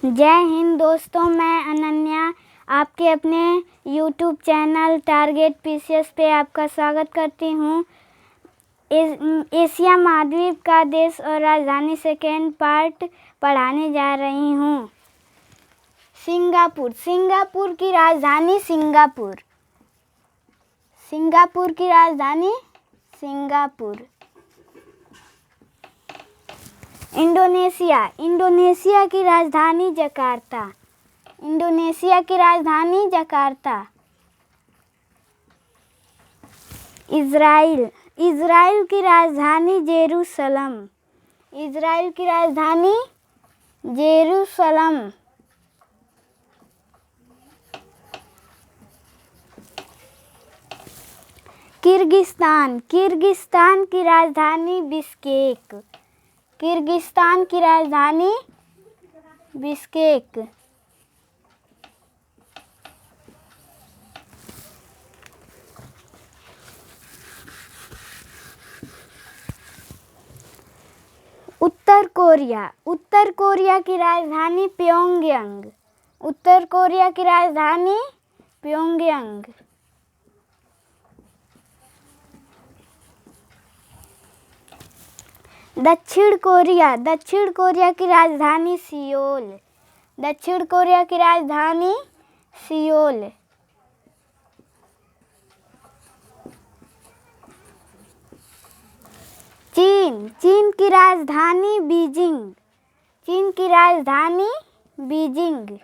जय हिंद दोस्तों, मैं अनन्या आपके अपने YouTube चैनल टारगेट पीसीएस पे आपका स्वागत करती हूँ। एशिया महाद्वीप का देश और राजधानी सेकेंड पार्ट पढ़ाने जा रही हूँ। सिंगापुर। सिंगापुर की राजधानी सिंगापुर। सिंगापुर की राजधानी सिंगापुर। इंडोनेशिया। इंडोनेशिया की राजधानी जकार्ता। इंडोनेशिया की राजधानी जकार्ता। इज़राइल। इज़राइल की राजधानी जेरूसलम। इज़राइल की राजधानी जेरूसलम। किर्गिस्तान। किर्गिस्तान की राजधानी बिश्केक। किर्गिस्तान की राजधानी बिश्केक। उत्तर कोरिया। उत्तर कोरिया की राजधानी प्योंगयांग। उत्तर कोरिया की राजधानी प्योंगयांग। दक्षिण कोरिया। दक्षिण कोरिया की राजधानी सियोल। दक्षिण कोरिया की राजधानी सियोल। चीन। चीन की राजधानी बीजिंग। चीन की राजधानी Beijing.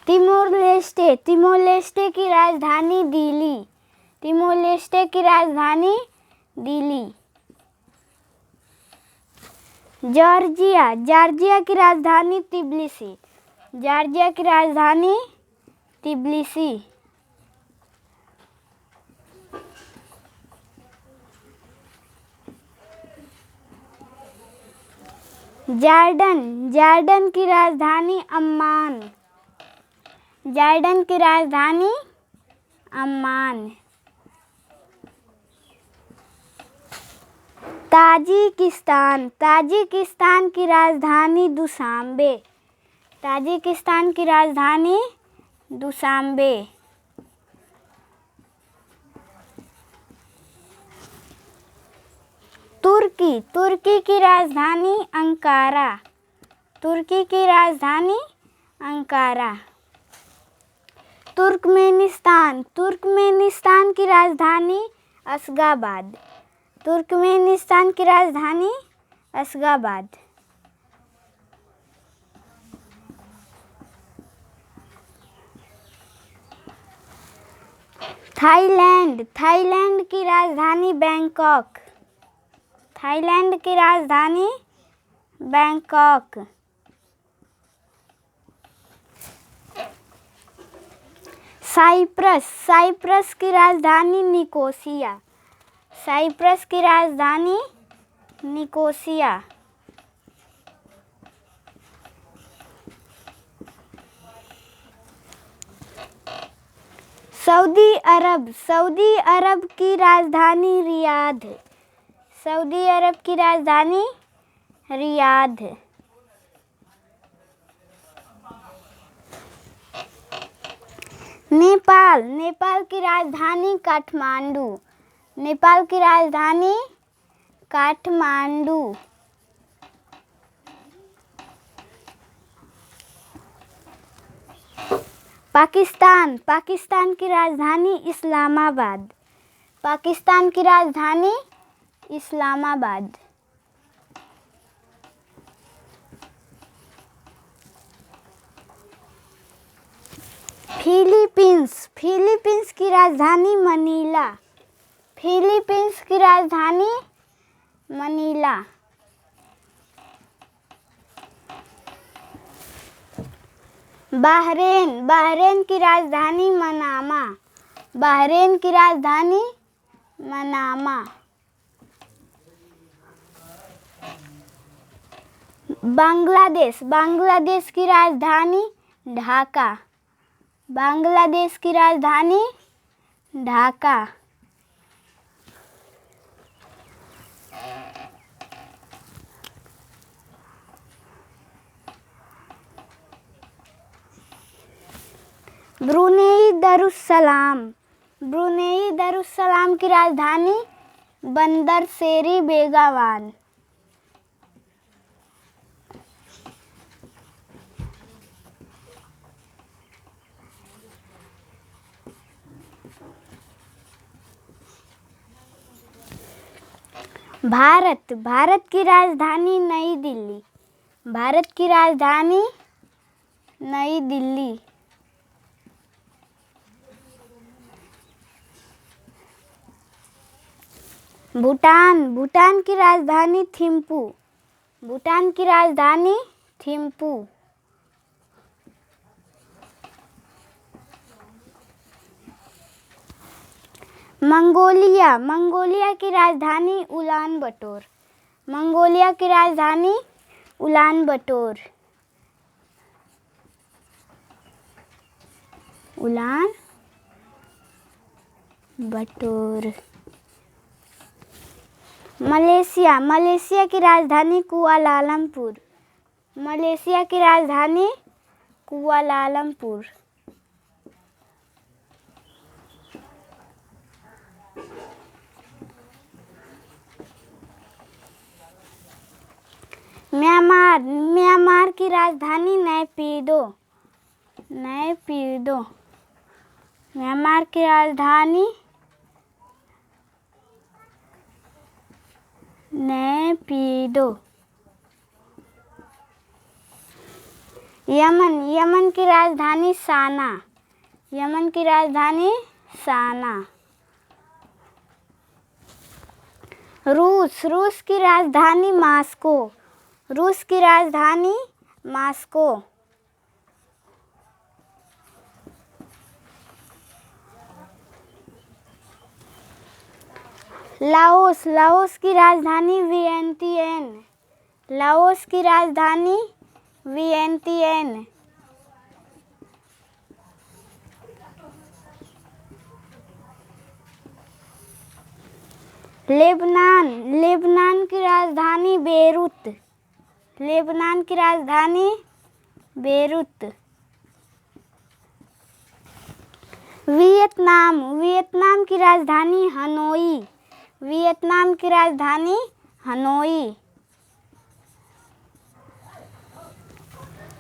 Timor Leste. Timor Leste की राजधानी दिल्ली। तिमोर लेस्टे की राजधानी दिल्ली। जॉर्जिया। जॉर्जिया की राजधानी तिब्लिसी। जॉर्जिया की राजधानी तिब्लिसी। जॉर्डन। जॉर्डन की राजधानी अम्मान। जॉर्डन की राजधानी अम्मान। ताजिकिस्तान। ताजिकिस्तान की राजधानी दुशांबे। ताजिकिस्तान की राजधानी दुशांबे। तुर्की। तुर्की की राजधानी अंकारा। तुर्की की राजधानी अंकारा। तुर्कमेनिस्तान। तुर्कमेनिस्तान की राजधानी अशगाबाद। तुर्कमेनिस्तान की राजधानी अशगाबाद। थाईलैंड। थाईलैंड की राजधानी बैंकॉक। थाईलैंड की राजधानी बैंकॉक। साइप्रस। साइप्रस की राजधानी निकोसिया। साइप्रस की राजधानी निकोसिया। सऊदी अरब। सऊदी अरब की राजधानी रियाद। सऊदी अरब की राजधानी रियाद। नेपाल। नेपाल की राजधानी काठमांडू। नेपाल की राजधानी काठमांडू। पाकिस्तान। पाकिस्तान की राजधानी इस्लामाबाद। पाकिस्तान की राजधानी इस्लामाबाद। फिलीपींस। फिलीपींस की राजधानी मनीला। फिलीपींस की राजधानी मनीला। बहरेन। बहरेन की राजधानी मनामा। बहरेन की राजधानी मनामा। बांग्लादेश। बांग्लादेश की राजधानी ढाका। बांग्लादेश की राजधानी ढाका। ब्रुनेई दरुस्सलाम। ब्रुनेई दरुस्सलाम की राजधानी बंदर सेरी बेगावान। भारत। भारत की राजधानी नई दिल्ली। भारत की राजधानी नई दिल्ली। भूटान। भूटान की राजधानी थिम्पू। भूटान की राजधानी थिम्पू। मंगोलिया। मंगोलिया की राजधानी उलान बटोर। मंगोलिया की राजधानी उलान बटोर। उलान बटोर। मलेशिया। मलेशिया की राजधानी कुआलालंपुर। मलेशिया की राजधानी कुआलालंपुर। म्यांमार। म्यांमार की राजधानी नैपीदो। नैपीदो। म्यांमार की राजधानी नैपीदो। यमन। यमन की राजधानी साना। यमन की राजधानी साना। रूस। रूस की राजधानी मॉस्को। रूस की राजधानी मॉस्को। लाओस। लाओस की राजधानी वियंतियन। लाओस की राजधानी वियंतियन। लेबनान। लेबनान की राजधानी बेरूत। लेबनान की राजधानी बेरूत। वियतनाम। वियतनाम की राजधानी हनोई। वियतनाम की राजधानी हनोई।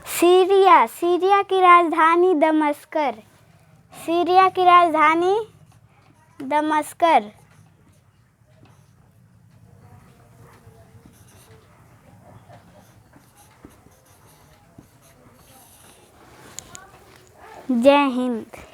सीरिया। सीरिया की राजधानी दमस्कर। सीरिया की राजधानी दमस्कर। जय हिंद।